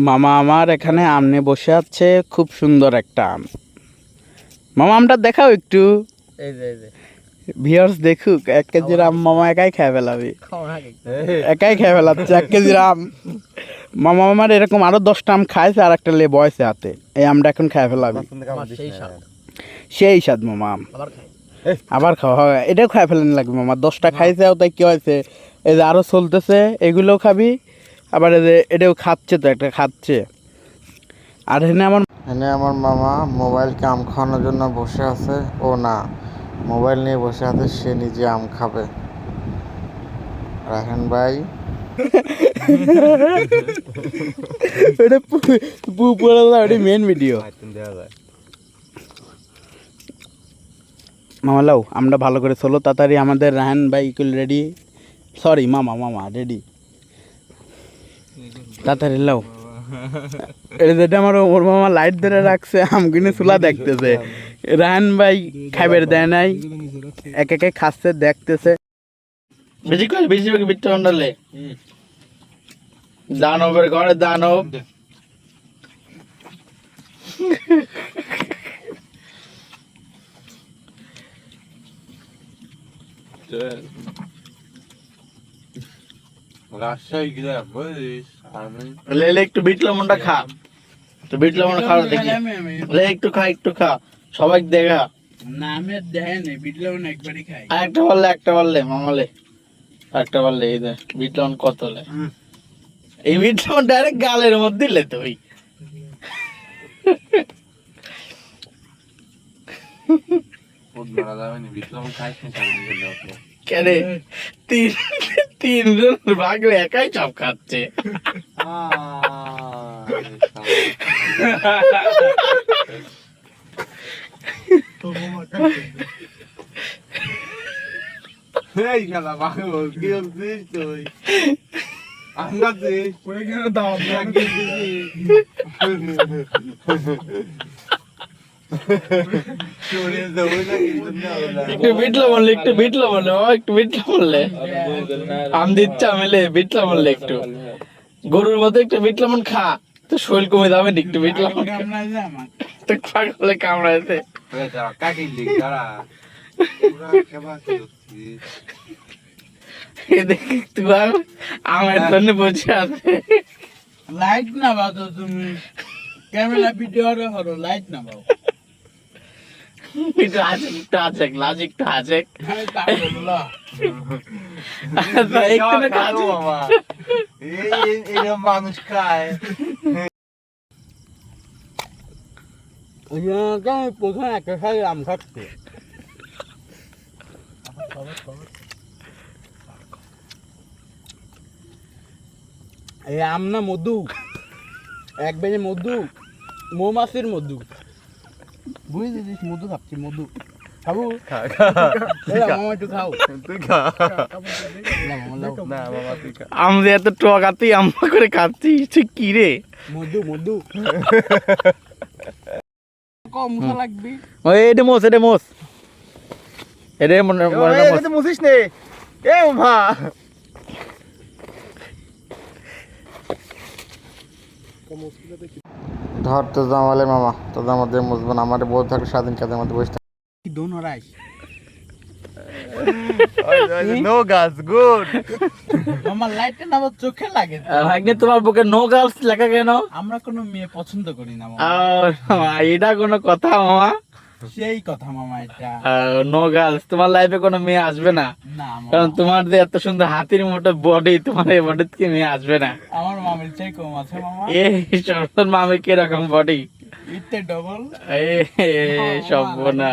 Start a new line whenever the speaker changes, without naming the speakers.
মামা আমার এখানে আম নিয়ে বসে আছে, খুব সুন্দর একটা আম। মামা আমটা দেখাও একটু, ভিউয়ার্স দেখুক। 1 কেজির আম মামা একাই খেয়ে ফেলাবে, একাই খেয়ে ফেলাচ্ছে 1 কেজির আম। মামা আমার এরকম আরো 10টা আম খাইছে আর একটা লে বয়সে হাতে, এই আমটা এখন খেয়ে ফেলাবে। সেই স্বাদ মামা আম, আবার খাওয়া হয়। এটাও খাই ফেলেন লাগবে মামা, 10টা খাইছে, তাই কি হয়েছে, এই যে আরো চলতেছে, এগুলোও খাবি। আবার এই যে এটাও খাচ্ছে, তো একটা খাচ্ছে। আর এখানে আমার মামা মোবাইলকে আম খাওয়ানোর জন্য বসে আছে। ও না, মোবাইল নিয়ে বসে আছে, সে নিজে আম খাবে। রায়হান ভাই ওটা মেন ভিডিও। মামা লাও আমরা ভালো করে চলো তাড়াতাড়ি, আমাদের রায়হান ভাই রেডি, সরি মামা রেডি, তাড়াতাড়ি লাও। এটা যেটা আমার ওর মামা লাইট ধরে রাখছে, আমগুলো চুলা দেখতেছে। রায়হান ভাই খাইবার দেয় নাই, এক একে খাচ্ছে, দেখতেছে। বেশি করে বেশি বিট্টু মন্ডলে দানবের ঘরে দানব। একটু বিট লবণটা খা, তো বিট লবণ খাওয়া দেখি, একটু খা সবাই দেখা। না আমি দেখেন বিট লবণ একবারই খাই। একটা বললে মামালে, একটা বললে এই যে বিট লবণ কত লে, এই বিট লবণ ডাইরেক্ট গালের মধ্যে দিলে তুই। কেরে তিনজন ভাগ একাই সব খাচ্ছে। একটু বিটলা বললে আম দিচ্ছে আমেলে বিটলা বললে একটু গরুর মতো একটু বিটলা মন খা, তো শরীর কমে যাবে একটু বিটলা তো পাগলে কামড়াইছে। আমার জন্য বসে আছে। লাইট না বাজো তুমি, ক্যামেরা ভিডিও হলো, লাইট না বাও। একটু আছে মানুষ খায়। প্রথমে একটা খাই আম খাচ্ছে, এই আম না মধু, এক বেজে মধু, মৌমাছির মধু, বুঝেছিস? মধু খাচ্ছি, মধু খাবো। একটু খাও, আম যে এত টকাতি আম করে খাচ্ছি, কি রে মধু কম লাগবে। এটা মোস এটা মুছিস নে এ মা। ধরতে জামালে মামা, তো আমাদের মুসবন আমার বউ থাকে স্বাধীন কাজের মধ্যে বসে থাকে। নো গার্লস গুড মামা, লাইটটা না আমার চোখে লাগে। ভাগ্নে তোমার বুকে নো গার্লস লেখা কেন? আমরা কোনো মেয়ে পছন্দ করি না মামা। এটা কোনো কথা মামা? সেই কথা মামা, এটা নো গার্লস। তোমার লাইফে কোনো মেয়ে আসবে না, কারণ তোমার যে এত সুন্দর হাতির মতো বডি, তোমার এই বডি থেকে মেয়ে আসবে না। আমার মামির চাই কম আছে মামা। এই মামির কিরকম বডি? ইতে ডবল। এই সব না।